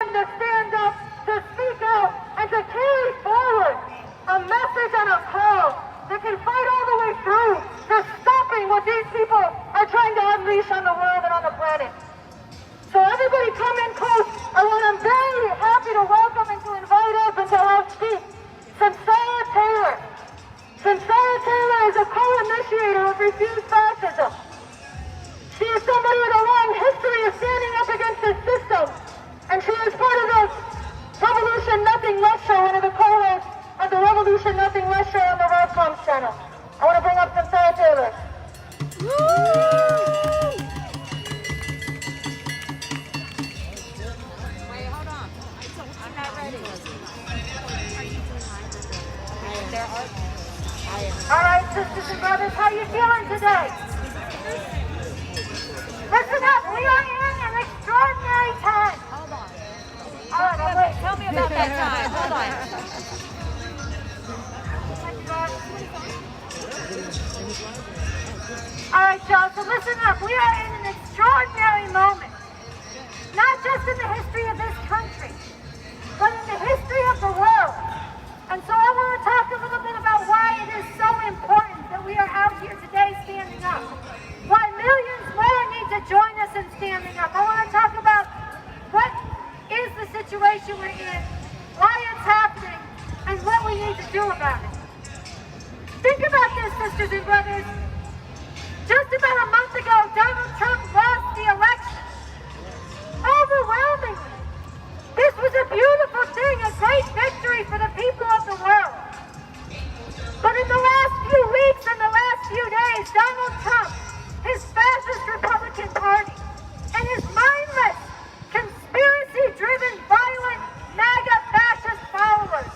willing to stand up, to speak out, and to carry forward a message and a call that can fight all the way through to stopping what these people are trying to unleash on the world and on the planet. So everybody come in close. I'm very happy to welcome and to invite up and to help speak Sunsara Taylor. Sunsara Taylor is a co-initiator of Refuse Fascism. She is somebody with a long history of standing up against the system, and she is part of the Revolution Nothing Less show, one of the co-hosts of the Revolution Nothing Less show on the Rallied channel. I want to bring up Sunsara Taylor. All right, sisters and brothers, how you feeling today? Listen up, we are in an extraordinary time. Hold on. All right, wait. Tell me about that time. Hold on. All right, y'all, so listen up. We are in an extraordinary moment. Not just in the history of this country, but in the history of the world. And so I want to talk a little bit about why it is so important that we are out here today standing up. Why millions more need to join us in standing up. I want to talk about what is the situation we're in, why it's happening, and what we need to do about it. Think about this, sisters and brothers. Just about a month ago, Donald Trump lost the election. Overwhelmingly. This was a beautiful thing, a great victory for the people of the world. But in the last few weeks and the last few days, Donald Trump, his fascist Republican Party, and his mindless, conspiracy-driven, violent, MAGA fascist followers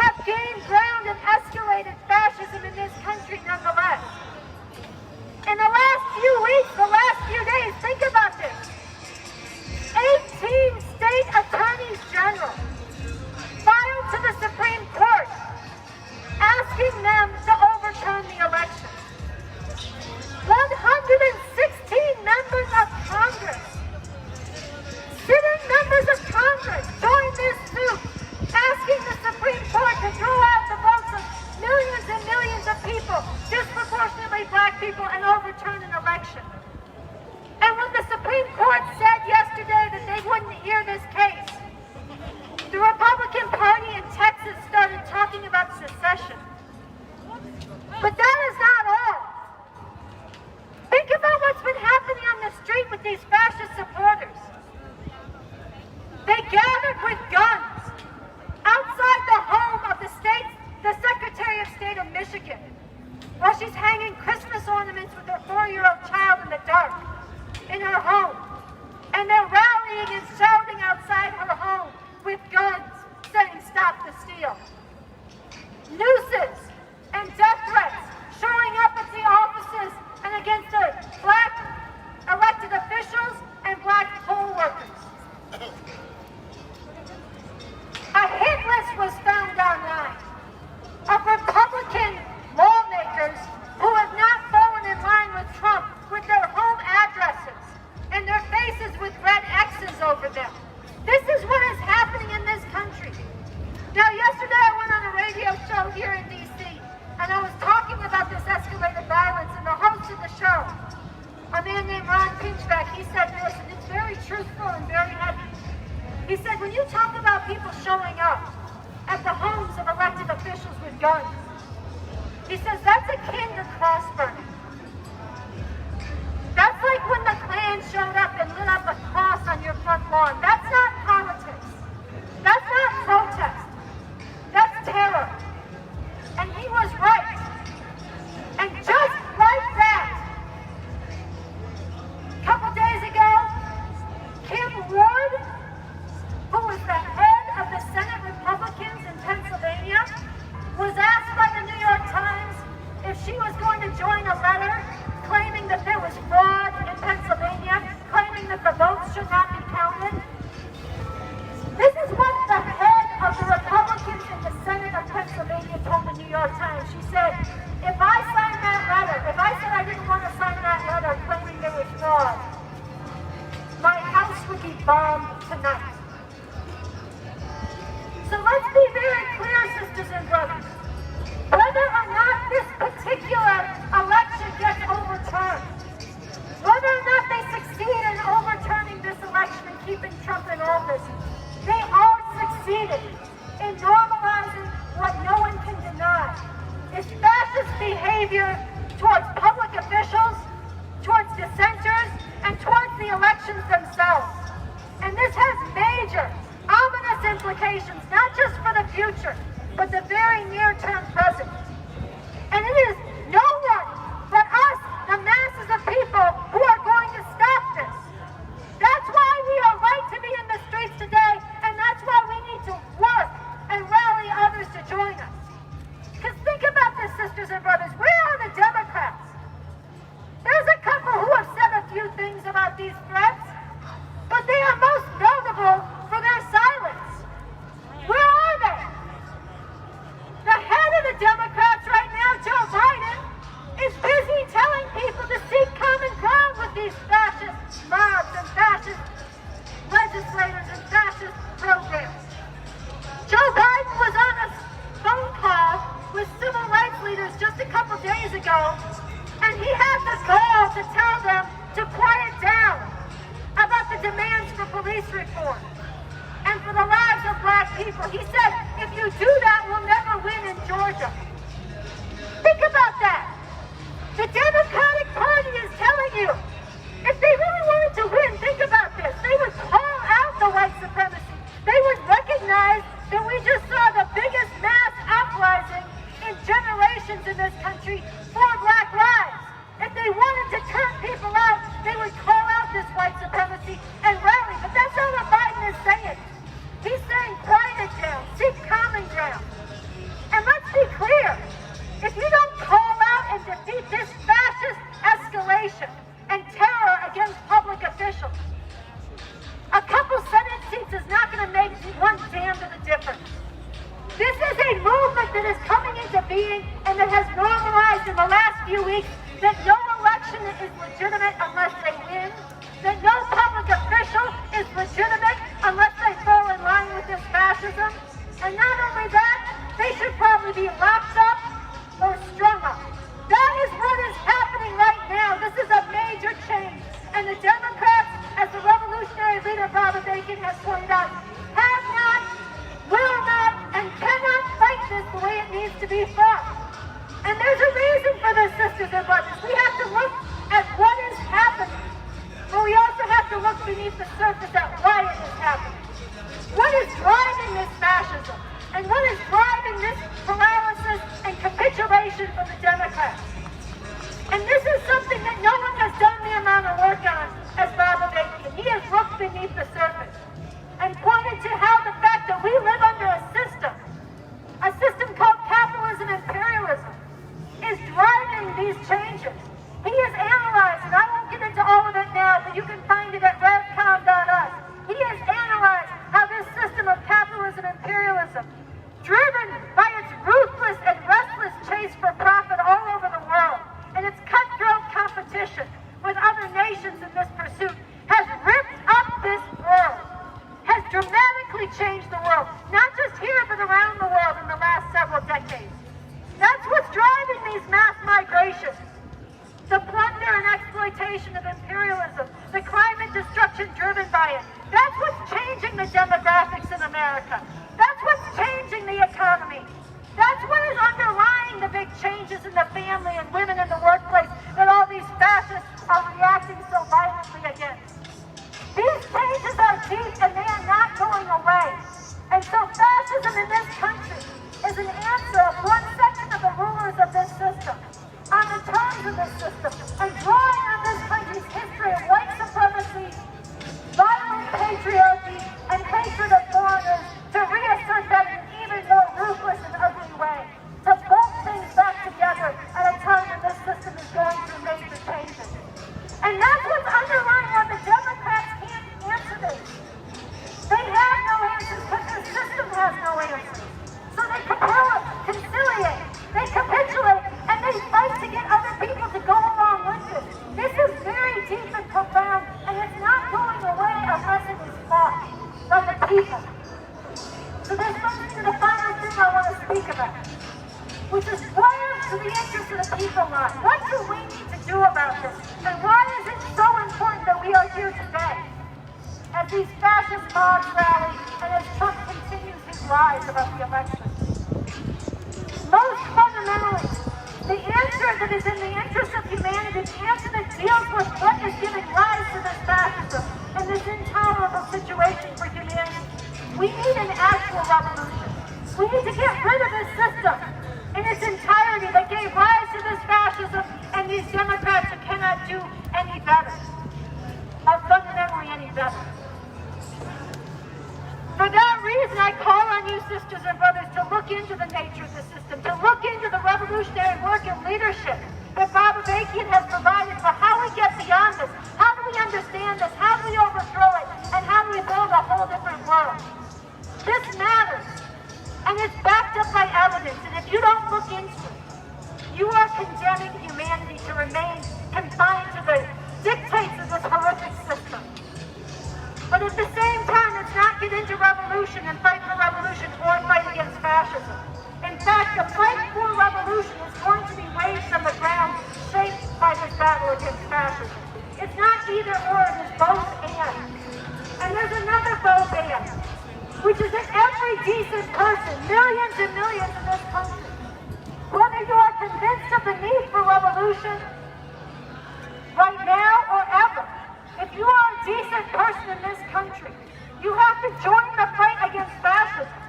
have gained ground and escalated fascism in this country nonetheless. In the last few weeks, the last few days, think about this. 18 state attorneys general filed to the Supreme Court asking them to overturn the election. 116 members of Congress, sitting members of Congress, joined this suit asking the Supreme Court to throw out the votes of millions and millions of people, disproportionately black people, and overturn an election. And when the Supreme Court said yesterday that they wouldn't hear this case, the Republican Party in Texas started talking about secession. But that is not all. Think about what's been happening on the street with these fascist supporters. They gathered with guns outside the home of the Secretary of State of Michigan, while she's hanging Christmas ornaments with her 4-year-old child in the dark in her home. And they're rallying and shouting outside her home with guns, saying stop the steal. Nooses and death threats showing up at the offices and against the black elected officials and black poll workers. A hit list was found online of Republican lawmakers who have not fallen in line with Trump, with their home addresses and their faces with red X's over them. This is what is happening in this country. Now, yesterday I went on a radio show here in D.C. and I was talking about this escalated violence, and the host of the show, a man named Ron Pinchback, he said this, and it's very truthful and very heavy. He said, when you talk about people showing up at the homes of elected officials with guns, he says that's akin to cross burning. That's like when the Klan showed up and lit up a cross on your front lawn. That's not politics. That's not protest. That's terror. And he was right. And just like that, a couple days ago, Kim Ward, who was the head of the Senate Republicans in Pennsylvania, was asked by the New York Times if she was going to join a letter claiming that there was fraud in Pennsylvania, claiming that the votes should not be counted. be very clear, sisters and brothers. Whether or not this particular election gets overturned, whether or not they succeed in overturning this election and keeping Trump in office, they are succeeding in normalizing what no one can deny. It's fascist behavior towards public officials, towards dissenters, and towards the elections themselves. And this has major, ominous implications, not just for the future, but the very near-term present. And it is no one but us, the masses of people, who are going to stop this. That's why we are right to be in the streets today, and that's why we need to work and rally others to join us. Because think about this, sisters and brothers. Where are the Democrats? There's a couple who have said a few things about these threats, but they are most notable for their silence. Where are they? The head of the Democrats right now, Joe Biden, is busy telling people to seek common ground with these fascist mobs and fascist legislators and fascist programs. Joe Biden was on a phone call with civil rights leaders just a couple days ago, and he had the goal to tell them to quiet down about the demands for police reform and for the lives of black people. He said, if you do that, we'll never win in Georgia. Think about that. The Democratic Party is telling you, if they really wanted to win, think about this. They would call out the white supremacy. They would recognize that we just saw the biggest mass uprising in generations in this country for Black lives. If they wanted to turn people out, they would call out this white supremacy and rally. But that's not what Biden is saying. He's saying quiet it down, seek common ground. And let's be clear, if you don't call out and defeat this fascist escalation and terror against public officials, a couple Senate seats is not going to make one damn bit of difference. This is a movement that is coming into being and that has normalized in the last few weeks that no election is legitimate unless they win, that no public official is legitimate unless they fall in line with this fascism, and not only that, they should probably be locked up or strung up. That is what is happening right now. This is a major change, and the Democrats, as the revolutionary leader Barbara Bacon has pointed out, have not, will not, and cannot fight this the way it needs to be fought. And there's a reason for this, sisters and brothers. We have to look at what is happening, but we also have to look beneath the surface at why it is happening. What is driving this fascism? And what is driving this paralysis and capitulation from the Democrats? And this is something that no one has done the amount of work on as Barbara Bacon. He has looked beneath the surface and pointed to how the fact that we live under a system called capitalism and imperialism, is driving these changes. He has analyzed, and I won't get into all of it now, but you can find it at revcom.us. He has analyzed how this system of capitalism and imperialism, driven by its ruthless and restless chase for profit all over the world, and its cutthroat competition with other nations in this pursuit, has ripped up this world, has dramatically changed the world, not just here, but around the world in the last several decades. That's what's driving these mass migrations. The plunder and exploitation of imperialism, the climate destruction driven by it. That's what's changing the demographics in America. That's what's changing the economy. That's what is underlying the big changes in the family and women in the workplace that all these fascists are reacting so violently against. These changes are deep and they are not going away. And so fascism in this country is an answer of one section of the rulers of this system, on the terms of this system, and drawing on this country's history of white supremacy, violent patriarchy, and hatred of foreigners to reassert that in an even more ruthless and ugly way, to bolt things back together at a time when this system is going through major changes. And that's what's underlying why the Democrats can't answer this. They have no answers because the system has no answers. So they conciliate, they capitulate, and they fight to get other people to go along with it. This is very deep and profound, and it's not going away unless it is fought by the people. So this brings me to the final thing I want to speak about, which is where do the interests of the people lie? What do we need to do about this? And why is it so important that we are here today as these fascist mobs rally and as Trump continues his lies about the election? Most fundamentally, the answer that is in the interest of humanity, the answer that deals with what is giving rise to this fascism and this intolerable situation for humanity, we need an actual revolution. We need to get rid of this system in its entirety that gave rise to this fascism and these Democrats who cannot do any better, or fundamentally any better. For that reason, I call on you, sisters and brothers, to look into the nature of the system, to look into the revolutionary work and leadership that Bob Avakian has provided for how we get beyond this, how do we understand this, how do we overthrow it, and how do we build a whole different world. This matters, and it's backed up by evidence, and if you don't look into it, you are condemning humanity to remain confined to the dictates of this horrific system. But at the same time, let's not get into revolution and fight for revolution or fight against fascism. In fact, the fight for revolution is going to be waged on the ground shaped by this battle against fascism. It's not either or, it is both and. And there's another both and, which is that every decent person, millions and millions in this country, whether you are convinced of the need for revolution right now or ever, if you are a decent person in this country, you have to join the fight against fascism.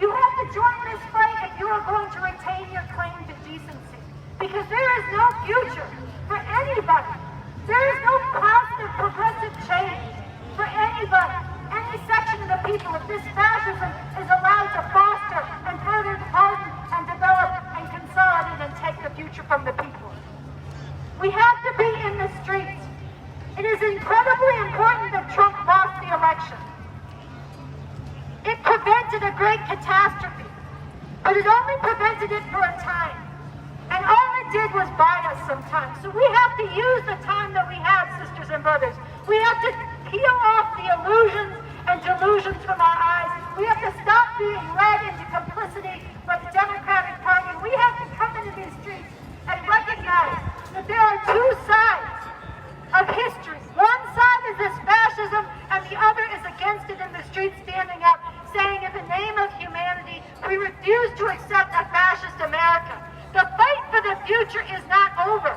You have to join this fight if you are going to retain your claim to decency. Because there is no future for anybody. There is no positive, progressive change for anybody, any section of the people, if this fascism is allowed to foster and further harden and develop and consolidate and take the future from the people. We have to be in the streets. It is incredibly important that Trump lost the election. It prevented a great catastrophe, but it only prevented it for a time. And all it did was buy us some time. So we have to use the time that we have, sisters and brothers. We have to peel off the illusions and delusions from our eyes. We have to stop being led into complicity by the Democratic Party. We have to come into these streets and recognize that there are two sides of history. One side is this fascism, and the other is against it in the streets, standing up, saying in the name of humanity, we refuse to accept a fascist America. The fight for the future is not over.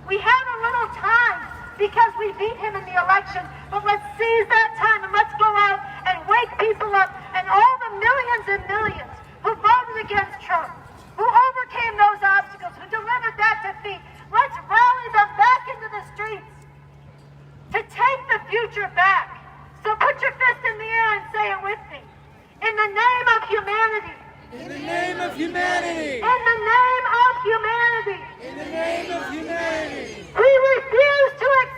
We have a little time because we beat him in the election, but let's seize that time and let's go out and wake people up, and all the millions and millions who voted against Trump, who overcame those obstacles, who delivered that defeat, let's rally them back into the streets to take the future back. So put your fist in the air and say it with me. In the name of humanity. In the name of humanity. In the name of humanity. In the name of humanity. We refuse to accept